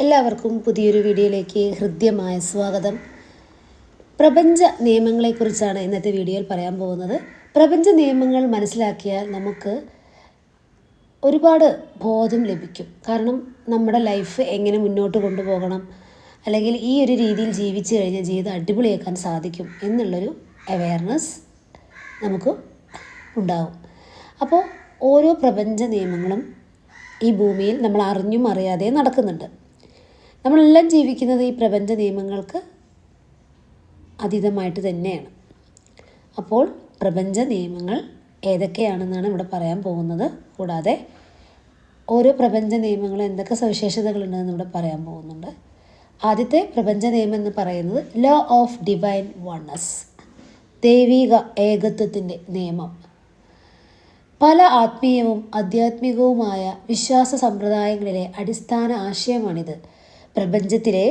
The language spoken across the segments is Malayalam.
എല്ലാവർക്കും പുതിയൊരു വീഡിയോയിലേക്ക് ഹൃദ്യമായ സ്വാഗതം. പ്രപഞ്ച നിയമങ്ങളെക്കുറിച്ചാണ് ഇന്നത്തെ വീഡിയോയിൽ പറയാൻ പോകുന്നത്. പ്രപഞ്ച നിയമങ്ങൾ മനസ്സിലാക്കിയാൽ നമുക്ക് ഒരുപാട് ബോധം ലഭിക്കും. കാരണം നമ്മുടെ ലൈഫ് എങ്ങനെ മുന്നോട്ട് കൊണ്ടുപോകണം, അല്ലെങ്കിൽ ഈ ഒരു രീതിയിൽ ജീവിച്ചു കഴിഞ്ഞാൽ ജീവിതം അടിപൊളിയാക്കാൻ സാധിക്കും എന്നുള്ളൊരു അവയർനെസ് നമുക്ക് ഉണ്ടാവും. അപ്പോൾ ഓരോ പ്രപഞ്ച നിയമങ്ങളും ഈ ഭൂമിയിൽ നമ്മൾ അറിഞ്ഞും അറിയാതെ നടക്കുന്നുണ്ട്. നമ്മളെല്ലാം ജീവിക്കുന്നത് ഈ പ്രപഞ്ച നിയമങ്ങൾക്ക് അതീതമായിട്ട് തന്നെയാണ്. അപ്പോൾ പ്രപഞ്ച നിയമങ്ങൾ ഏതൊക്കെയാണെന്നാണ് ഇവിടെ പറയാൻ പോകുന്നത്. കൂടാതെ ഓരോ പ്രപഞ്ച നിയമങ്ങളും എന്തൊക്കെ സവിശേഷതകളുണ്ടെന്ന് ഇവിടെ പറയാൻ പോകുന്നുണ്ട്. ആദ്യത്തെ പ്രപഞ്ച നിയമം എന്ന് പറയുന്നത് ലോ ഓഫ് ഡിവൈൻ വൺനെസ്, ദൈവിക ഏകത്വത്തിൻ്റെ നിയമം. പല ആത്മീയവും ആധ്യാത്മികവുമായ വിശ്വാസ സമ്പ്രദായങ്ങളിലെ അടിസ്ഥാന ആശയമാണിത്. പ്രപഞ്ചത്തിലെ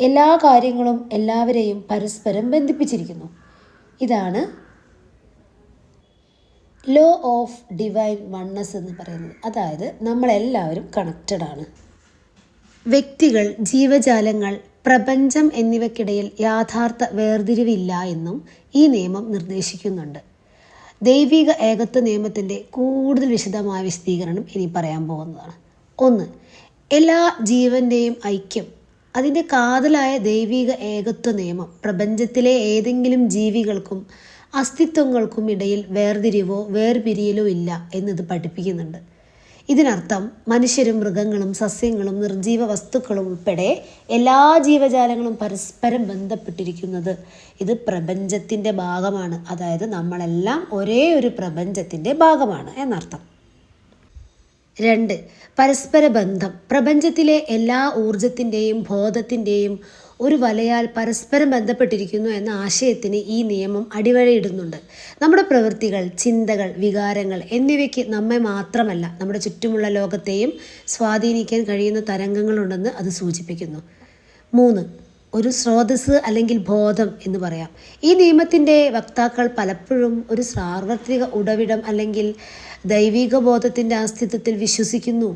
എല്ലാ കാര്യങ്ങളും എല്ലാവരെയും പരസ്പരം ബന്ധിപ്പിച്ചിരിക്കുന്നു. ഇതാണ് ലോ ഓഫ് ഡിവൈൻ വൺനെസ് എന്ന് പറയുന്നത്. അതായത് നമ്മളെല്ലാവരും കണക്റ്റഡ് ആണ്. വ്യക്തികൾ, ജീവജാലങ്ങൾ, പ്രപഞ്ചം എന്നിവയ്ക്കിടയിൽ യാഥാർത്ഥ വേർതിരിവില്ല എന്നും ഈ നിയമം നിർദ്ദേശിക്കുന്നുണ്ട്. ദൈവിക ഏകത്വ നിയമത്തിൻ്റെ കൂടുതൽ വിശദമായ വിശദീകരണം ഇനി പറയാൻ പോകുന്നതാണ്. 1. എല്ലാ ജീവൻ്റെയും ഐക്യം. അതിൻ്റെ കാതലായ ദൈവിക ഏകത്വ നിയമം പ്രപഞ്ചത്തിലെ ഏതെങ്കിലും ജീവികൾക്കും അസ്തിത്വങ്ങൾക്കും ഇടയിൽ വേർതിരിവോ വേർപിരിയലോ ഇല്ല എന്നത് പഠിപ്പിക്കുന്നുണ്ട്. ഇതിനർത്ഥം മനുഷ്യരും മൃഗങ്ങളും സസ്യങ്ങളും നിർജീവ വസ്തുക്കളും ഉൾപ്പെടെ എല്ലാ ജീവജാലങ്ങളും പരസ്പരം ബന്ധപ്പെട്ടിരിക്കുന്നത്. ഇത് പ്രപഞ്ചത്തിൻ്റെ ഭാഗമാണ്. അതായത് നമ്മളെല്ലാം ഒരേ ഒരു പ്രപഞ്ചത്തിൻ്റെ ഭാഗമാണ് എന്നർത്ഥം. 2. പരസ്പര ബന്ധം. പ്രപഞ്ചത്തിലെ എല്ലാ ഊർജത്തിൻ്റെയും ബോധത്തിൻ്റെയും ഒരു വലയാൽ പരസ്പരം ബന്ധപ്പെട്ടിരിക്കുന്നു എന്ന ആശയത്തിന് ഈ നിയമം അടിവരയിടുന്നുണ്ട്. നമ്മുടെ പ്രവൃത്തികൾ, ചിന്തകൾ, വികാരങ്ങൾ എന്നിവയ്ക്ക് നമ്മെ മാത്രമല്ല നമ്മുടെ ചുറ്റുമുള്ള ലോകത്തെയും സ്വാധീനിക്കാൻ കഴിയുന്ന തരംഗങ്ങളുണ്ടെന്ന് അത് സൂചിപ്പിക്കുന്നു. 3. ഒരു സ്രോതസ്സ് അല്ലെങ്കിൽ ബോധം എന്ന് പറയാം. ഈ നിയമത്തിൻ്റെ വക്താക്കൾ പലപ്പോഴും ഒരു സാർവത്രിക ഉറവിടം അല്ലെങ്കിൽ ദൈവിക ബോധത്തിൻ്റെ അസ്തിത്വത്തിൽ വിശ്വസിക്കുന്നു.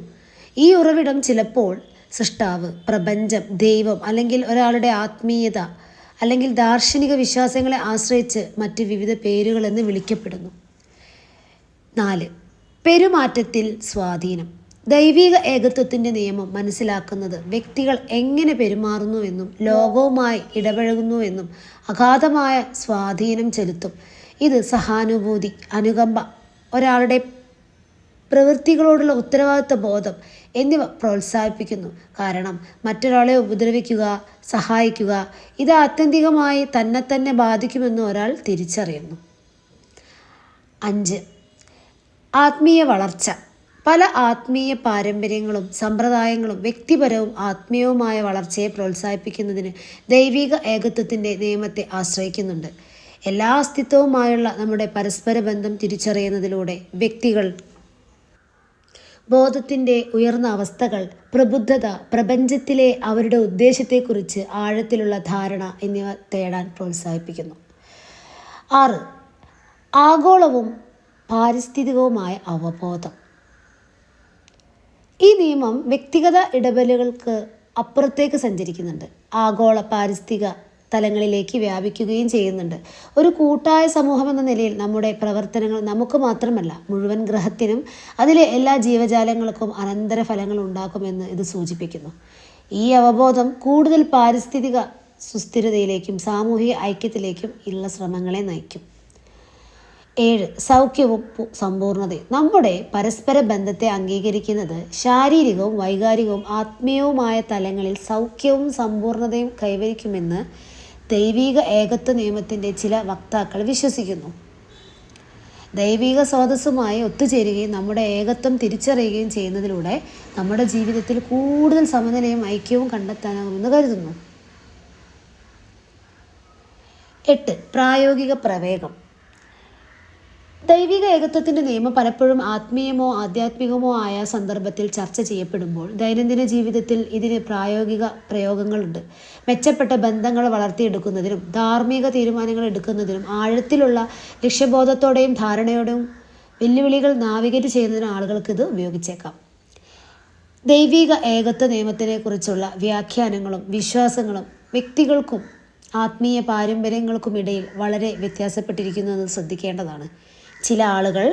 ഈ ഉറവിടം ചിലപ്പോൾ സൃഷ്ടാവ്, പ്രപഞ്ചം, ദൈവം അല്ലെങ്കിൽ ഒരാളുടെ ആത്മീയത അല്ലെങ്കിൽ ദാർശനിക വിശ്വാസങ്ങളെ ആശ്രയിച്ച് മറ്റ് വിവിധ പേരുകളെന്ന് വിളിക്കപ്പെടുന്നു. 4. പെരുമാറ്റത്തിൽ സ്വാധീനം. ദൈവിക ഏകത്വത്തിൻ്റെ നിയമം മനസ്സിലാക്കുന്നത് വ്യക്തികൾ എങ്ങനെ പെരുമാറുന്നുവെന്നും ലോകവുമായി ഇടപഴകുന്നുവെന്നും അഗാധമായ സ്വാധീനം ചെലുത്തും. ഇത് സഹാനുഭൂതി, അനുകമ്പ, ഒരാളുടെ പ്രവൃത്തികളോടുള്ള ഉത്തരവാദിത്വ ബോധം എന്നിവ പ്രോത്സാഹിപ്പിക്കുന്നു. കാരണം മറ്റൊരാളെ ഉപദ്രവിക്കുക, സഹായിക്കുക ഇത് ആത്യന്തികമായി തന്നെ ബാധിക്കുമെന്ന് ഒരാൾ തിരിച്ചറിയുന്നു. 5. ആത്മീയ വളർച്ച. പല ആത്മീയ പാരമ്പര്യങ്ങളും സമ്പ്രദായങ്ങളും വ്യക്തിപരവും ആത്മീയവുമായ വളർച്ചയെ പ്രോത്സാഹിപ്പിക്കുന്നതിന് ദൈവിക ഏകത്വത്തിൻ്റെ നിയമത്തെ ആശ്രയിക്കുന്നുണ്ട്. എല്ലാ അസ്തിത്വവുമായുള്ള നമ്മുടെ പരസ്പര ബന്ധം തിരിച്ചറിയുന്നതിലൂടെ വ്യക്തികൾ ബോധത്തിൻ്റെ ഉയർന്ന അവസ്ഥകൾ, പ്രബുദ്ധത, പ്രപഞ്ചത്തിലെ അവരുടെ ഉദ്ദേശത്തെക്കുറിച്ച് ആഴത്തിലുള്ള ധാരണ എന്നിവ തേടാൻ പ്രോത്സാഹിപ്പിക്കുന്നു. 6. ആഗോളവും പാരിസ്ഥിതികവുമായ അവബോധം. ഈ നിയമം വ്യക്തിഗത ഇടപെടലുകൾക്ക് അപ്പുറത്തേക്ക് സഞ്ചരിക്കുന്നുണ്ട്. ആഗോള പാരിസ്ഥിതിക തലങ്ങളിലേക്ക് വ്യാപിക്കുകയും ചെയ്യുന്നുണ്ട്. ഒരു കൂട്ടായ സമൂഹം എന്ന നിലയിൽ നമ്മുടെ പ്രവർത്തനങ്ങൾ നമുക്ക് മാത്രമല്ല മുഴുവൻ ഗ്രഹത്തിനും അതിലെ എല്ലാ ജീവജാലങ്ങൾക്കും അനന്തരഫലങ്ങൾ ഉണ്ടാക്കുമെന്ന് ഇത് സൂചിപ്പിക്കുന്നു. ഈ അവബോധം കൂടുതൽ പാരിസ്ഥിതിക സുസ്ഥിരതയിലേക്കും സാമൂഹിക ഐക്യത്തിലേക്കും ഉള്ള ശ്രമങ്ങളെ നയിക്കും. 7. സൗഖ്യവും സമ്പൂർണതയും. നമ്മുടെ പരസ്പര ബന്ധത്തെ അംഗീകരിക്കുന്നത് ശാരീരികവും വൈകാരികവും ആത്മീയവുമായ തലങ്ങളിൽ സൗഖ്യവും സമ്പൂർണതയും കൈവരിക്കുമെന്ന് ദൈവിക ഏകത്വ നിയമത്തിൻ്റെ ചില വക്താക്കൾ വിശ്വസിക്കുന്നു. ദൈവിക സ്രോതസ്സുമായി ഒത്തുചേരുകയും നമ്മുടെ ഏകത്വം തിരിച്ചറിയുകയും ചെയ്യുന്നതിലൂടെ നമ്മുടെ ജീവിതത്തിൽ കൂടുതൽ സമനിലയും ഐക്യവും കണ്ടെത്താനാകുമെന്ന് കരുതുന്നു. 8. പ്രായോഗിക പ്രവേഗം. ദൈവിക ഏകത്വത്തിൻ്റെ നിയമം പലപ്പോഴും ആത്മീയമോ ആധ്യാത്മികമോ ആയ സന്ദർഭത്തിൽ ചർച്ച ചെയ്യപ്പെടുമ്പോൾ ദൈനംദിന ജീവിതത്തിൽ ഇതിന് പ്രായോഗിക പ്രയോഗങ്ങളുണ്ട്. മെച്ചപ്പെട്ട ബന്ധങ്ങൾ വളർത്തിയെടുക്കുന്നതിനും ധാർമ്മിക തീരുമാനങ്ങൾ എടുക്കുന്നതിനും ആഴത്തിലുള്ള ലക്ഷ്യബോധത്തോടെയും ധാരണയോടെയും വെല്ലുവിളികൾ നാവിഗേറ്റ് ചെയ്യുന്നതിനും ആളുകൾക്ക് ഇത് ഉപയോഗിച്ചേക്കാം. ദൈവിക ഏകത്വ നിയമത്തിനെക്കുറിച്ചുള്ള വ്യാഖ്യാനങ്ങളും വിശ്വാസങ്ങളും വ്യക്തികൾക്കും ആത്മീയ പാരമ്പര്യങ്ങൾക്കുമിടയിൽ വളരെ വ്യത്യാസപ്പെട്ടിരിക്കുന്നത് ശ്രദ്ധിക്കേണ്ടതാണ്. ചില ആളുകൾ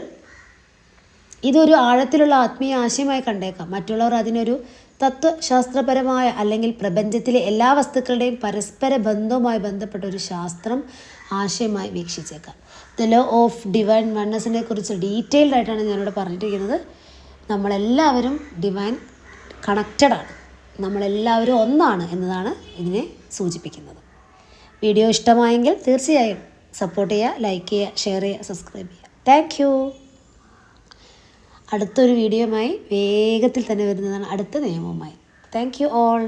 ഇതൊരു ആഴത്തിലുള്ള ആത്മീയ ആശയമായി കണ്ടേക്കാം. മറ്റുള്ളവർ അതിനൊരു തത്വശാസ്ത്രപരമായ അല്ലെങ്കിൽ പ്രപഞ്ചത്തിലെ എല്ലാ വസ്തുക്കളുടെയും പരസ്പര ബന്ധവുമായി ബന്ധപ്പെട്ട ഒരു ശാസ്ത്രം ആശയമായി വീക്ഷിച്ചേക്കാം. ദ ലോ ഓഫ് ഡിവൈൻ വൺനെസ്സിനെ കുറിച്ച് ഡീറ്റെയിൽഡ് ആയിട്ടാണ് ഞാനിവിടെ പറഞ്ഞിരിക്കുന്നത്. നമ്മളെല്ലാവരും ഡിവൈൻ കണക്റ്റഡാണ്, നമ്മളെല്ലാവരും ഒന്നാണ് എന്നതാണ് ഇതിനെ സൂചിപ്പിക്കുന്നത്. വീഡിയോ ഇഷ്ടമായെങ്കിൽ തീർച്ചയായും സപ്പോർട്ട് ചെയ്യുക, ലൈക്ക് ചെയ്യുക, ഷെയർ ചെയ്യുക, സബ്സ്ക്രൈബ് ചെയ്യുക. Thank you. അടുത്തൊരു വീഡിയോയുമായി വേഗത്തിൽ തന്നെ വരുന്നതാണ്, അടുത്ത നിയമവുമായി. Thank you all.